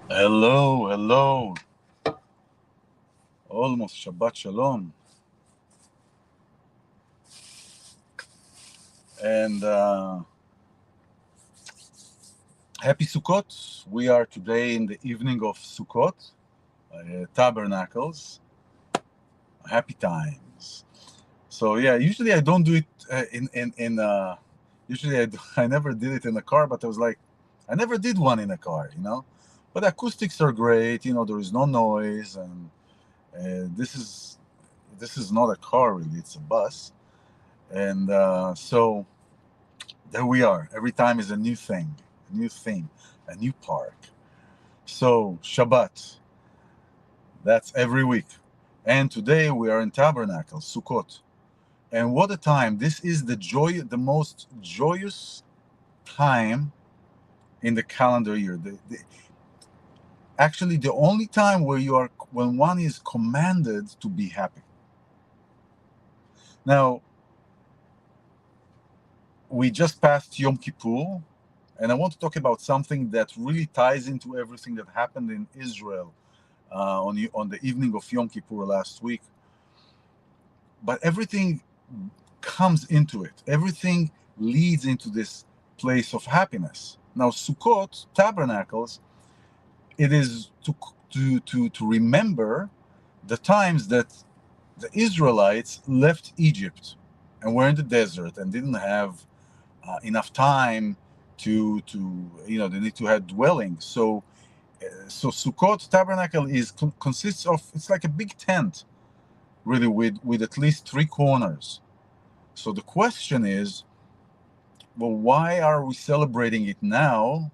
Hello, hello. Almost Shabbat Shalom. And happy Sukkot. We are today in the evening of Sukkot, Tabernacles. Happy times. So yeah, usually I don't do it in. Usually I never did it in a car, but I was like, I never did one in a car. But acoustics are great. There is no noise, and this is not a car really; it's a bus. And so there we are. Every time is a new thing, a new theme, a new park. So Shabbat, that's every week. And today we are in Tabernacles-Sukkot. And what a time. This is the most joyous time in the calendar year. Actually, the only time when one is commanded to be happy. Now, we just passed Yom Kippur, and I want to talk about something that really ties into everything that happened in Israel on the evening of Yom Kippur last week. But everything comes into it. Everything leads into this place of happiness. Now, Sukkot, Tabernacles, it is to remember the times that the Israelites left Egypt and were in the desert and didn't have enough time to they need to have dwelling. So Sukkot tabernacle consists of, it's like a big tent, really, with at least three corners. So the question is, well, why are we celebrating it now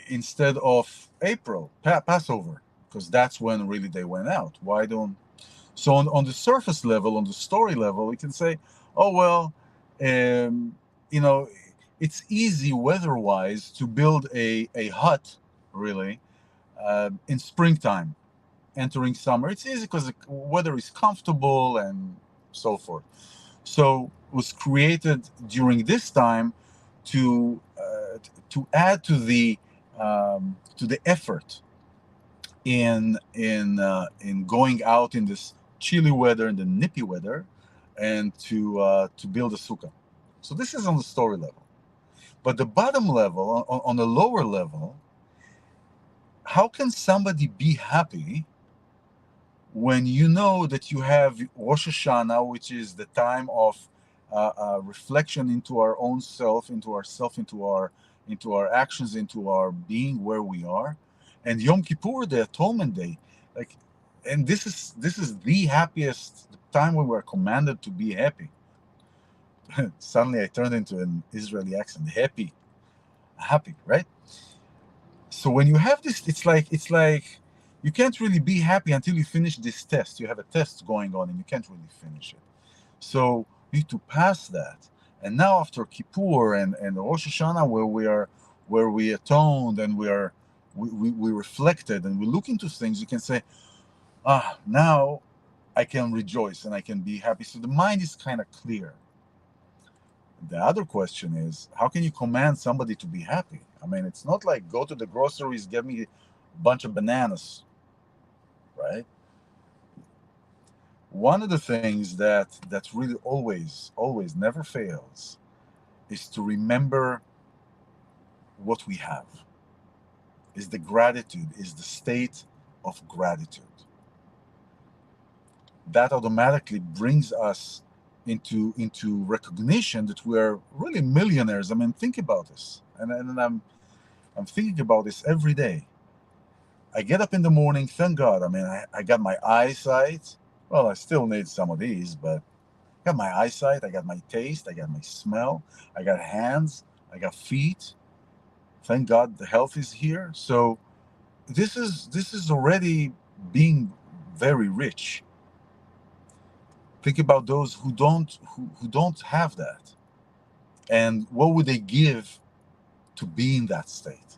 instead of April, Passover? Because that's when really they went out. Why don't? So on the surface level, on the story level, we can say, oh well, um, you know, it's easy weather-wise to build a hut, really, in springtime, entering summer. It's easy because the weather is comfortable and so forth. So it was created during this time to add to the effort in going out in this chilly weather and the nippy weather, and to build a sukkah. So this is on the story level. But the bottom level, on the lower level, how can somebody be happy when you know that you have Rosh Hashanah, which is the time of reflection into our own self, into our actions, into our being, where we are, and Yom Kippur, the Atonement Day, like, and this is the happiest time when we're commanded to be happy. Suddenly, I turned into an Israeli accent. Happy, right? So when you have this, it's like you can't really be happy until you finish this test. You have a test going on and you can't really finish it. So you need to pass that. And now after Kippur and Rosh Hashanah, where we atoned and we reflected and we look into things, you can say, now I can rejoice and I can be happy. So the mind is kind of clear. The other question is, how can you command somebody to be happy? I mean, it's not like go to the groceries, get me a bunch of bananas, right? One of the things that really always never fails is to remember what we have. Is the gratitude, is the state of gratitude. That automatically brings us into recognition that we're really millionaires. I mean, think about this. And I'm thinking about this every day. I get up in the morning, thank God. I mean, I got my eyesight. Well, I still need some of these, but I got my eyesight, I got my taste, I got my smell, I got hands, I got feet. Thank God the health is here. So this is already being very rich. Think about those who don't have that. And what would they give to be in that state?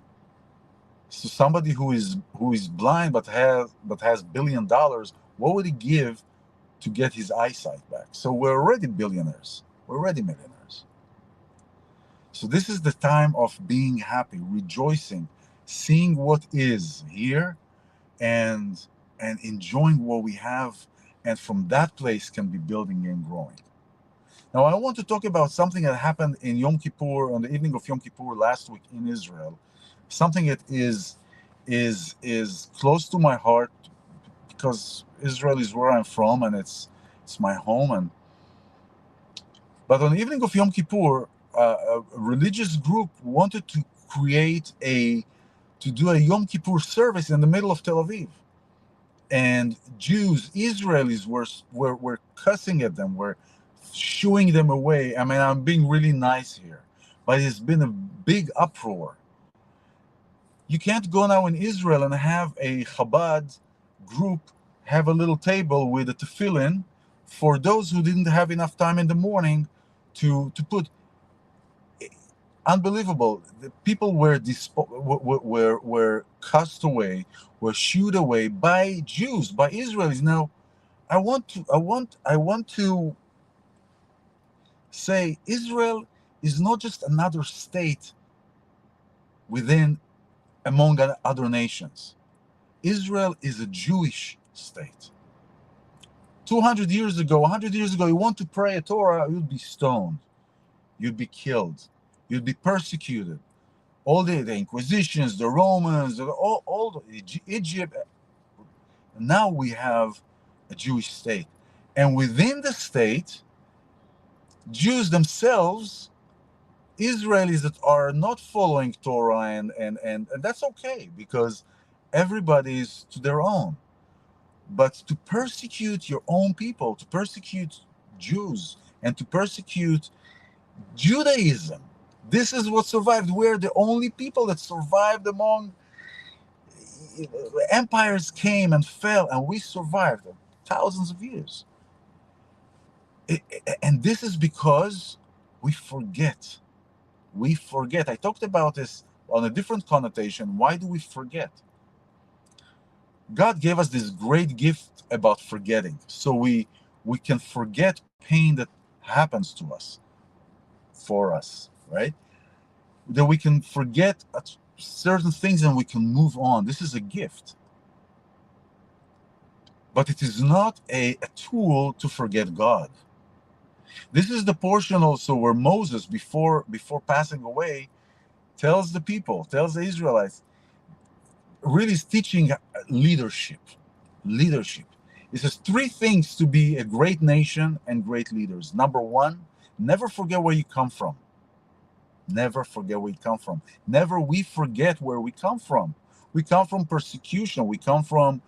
So somebody who is blind but has $1 billion, what would he give to get his eyesight back? So we're already billionaires. We're already millionaires. So this is the time of being happy, rejoicing, seeing what is here, and enjoying what we have, and from that place can be building and growing. Now, I want to talk about something that happened in Yom Kippur, on the evening of Yom Kippur last week in Israel. Something that is close to my heart because Israel is where I'm from, and it's my home. And but on the evening of Yom Kippur, a religious group wanted to create to do a Yom Kippur service in the middle of Tel Aviv, and Jews, Israelis were cussing at them, were shooing them away. I mean, I'm being really nice here, but it's been a big uproar. You can't go now in Israel and have a Chabad group have a little table with a tefillin for those who didn't have enough time in the morning to put. Unbelievable. The people were cast away, were shooed away by Jews, by Israelis. Now, I want to say Israel is not just another state within among other nations. Israel is a Jewish state. 200 years ago, 100 years ago, you want to pray a Torah, you'd be stoned, you'd be killed, you'd be persecuted. All the Inquisitions, the Romans, all the Egypt. Now we have a Jewish state. And within the state, Jews themselves, Israelis that are not following Torah, and that's okay because everybody's to their own. But to persecute your own people, to persecute Jews, and to persecute Judaism, this is what survived. We're the only people that survived among empires came and fell, and we survived thousands of years. And this is because we forget. We forget. I talked about this on a different connotation. Why do we forget? God gave us this great gift about forgetting, so we can forget pain that happens to us, for us, right? That we can forget certain things and we can move on. This is a gift, but it is not a tool to forget God. This is the portion also where Moses, before passing away, tells the people, tells the Israelites, really is teaching leadership. Leadership. It says three things to be a great nation and great leaders. Number one, never forget where you come from. Never forget where you come from. Never we forget where we come from. We come from persecution. We come from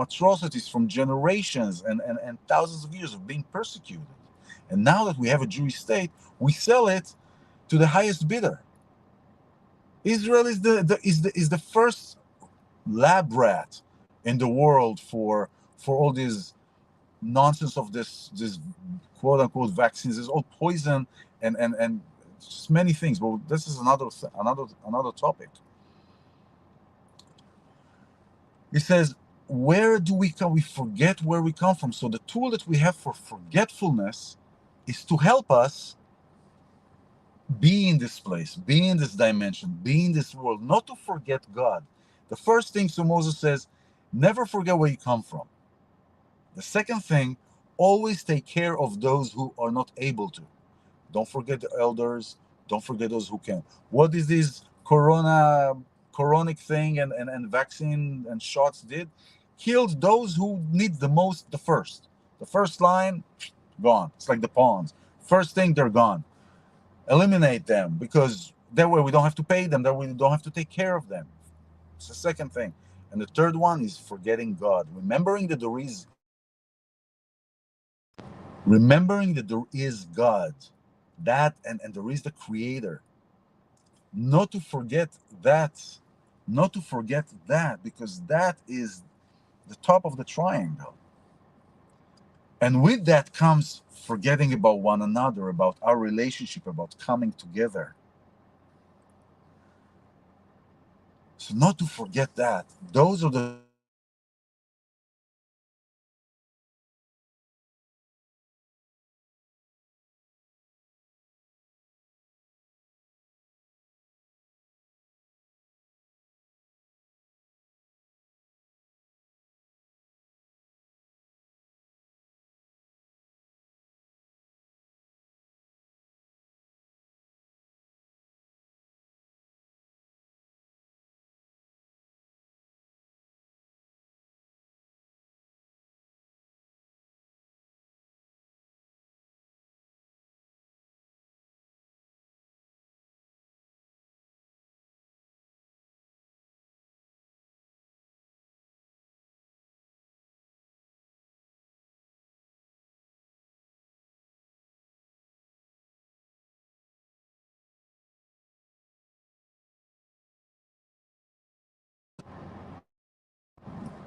atrocities, from generations and thousands of years of being persecuted. And now that we have a Jewish state, we sell it to the highest bidder. Israel is the first lab rat in the world for all this nonsense of this quote unquote vaccines. Is all poison and just many things. But this is another topic. He says, where do we come? We forget where we come from. So the tool that we have for forgetfulness is to help us be in this place, be in this dimension, be in this world, not to forget God. The first thing, so Moses says, never forget where you come from. The second thing, always take care of those who are not able to. Don't forget the elders. Don't forget those who can. What is this coronic thing and vaccine and shots did? Killed those who need the most the first. The first line, gone. It's like the pawns. First thing, they're gone. Eliminate them because that way we don't have to pay them. That way we don't have to take care of them. It's the second thing. And the third one is forgetting God. Remembering that there is God, that and there is the Creator. Not to forget that, not to forget that, because that is the top of the triangle. And with that comes forgetting about one another, about our relationship, about coming together. So not to forget that. Those are the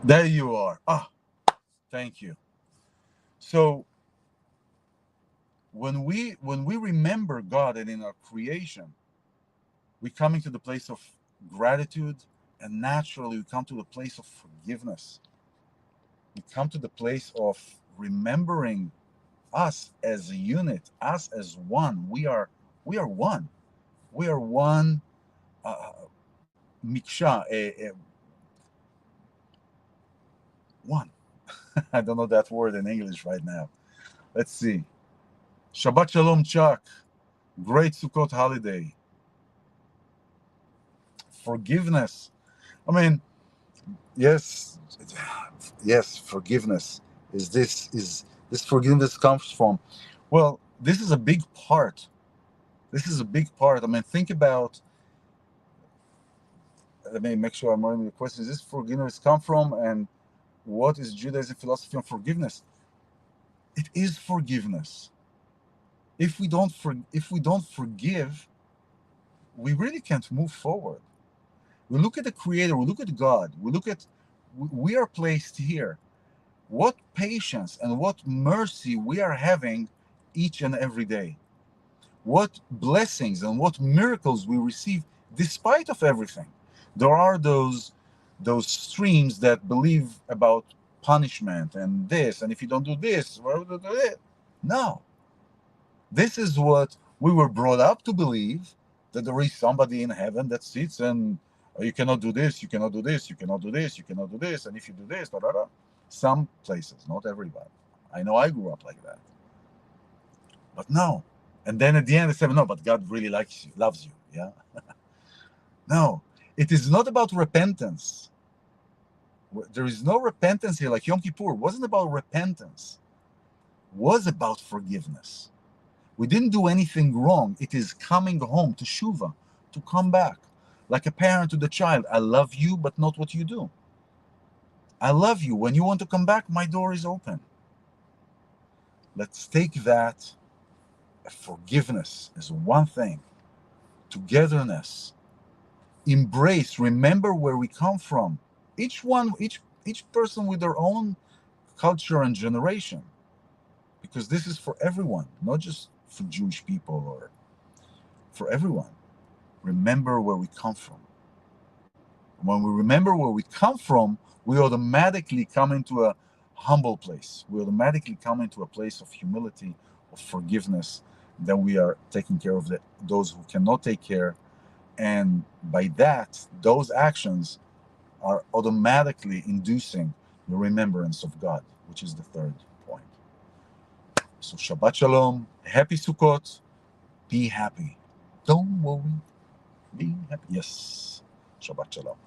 There you are. Thank you. So when we remember God and in our creation, we come into the place of gratitude, and naturally we come to the place of forgiveness. We come to the place of remembering us as a unit, us as one. We are one. We are one. Miksha, one. I don't know that word in English right now. Let's see. Shabbat Shalom, Chuck. Great Sukkot holiday. Forgiveness. I mean, yes, yes. Forgiveness is this forgiveness comes from. Well, this is a big part. This is a big part. I mean, think about. Let me make sure I'm writing the question. Is this forgiveness come from, and what is Judaism philosophy on forgiveness? It is forgiveness. If we don't forgive, we really can't move forward. We look at the Creator. We look at God. We are placed here. What patience and what mercy we are having each and every day. What blessings and what miracles we receive despite of everything. There are those streams that believe about punishment and this, and if you don't do this, no. This is what we were brought up to believe, that there is somebody in heaven that sits and you cannot do this, you cannot do this, you cannot do this, you cannot do this, and if you do this, da da da. Some places, not everybody. I know I grew up like that. But no. And then at the end they say, no, but God really likes you, loves you. Yeah. No. It is not about repentance. There is no repentance here, like Yom Kippur. It wasn't about repentance. It was about forgiveness. We didn't do anything wrong. It is coming home to Shuva, to come back. Like a parent to the child. I love you, but not what you do. I love you. When you want to come back, my door is open. Let's take that forgiveness as one thing. Togetherness. Embrace, remember where we come from. Each person with their own culture and generation. Because this is for everyone, not just for Jewish people or for everyone. Remember where we come from. When we remember where we come from, we automatically come into a humble place. We automatically come into a place of humility, of forgiveness, that we are taking care of those who cannot take care. And by that, those actions are automatically inducing the remembrance of God, which is the third point. So Shabbat Shalom, happy Sukkot, be happy. Don't worry, be happy. Yes, Shabbat Shalom.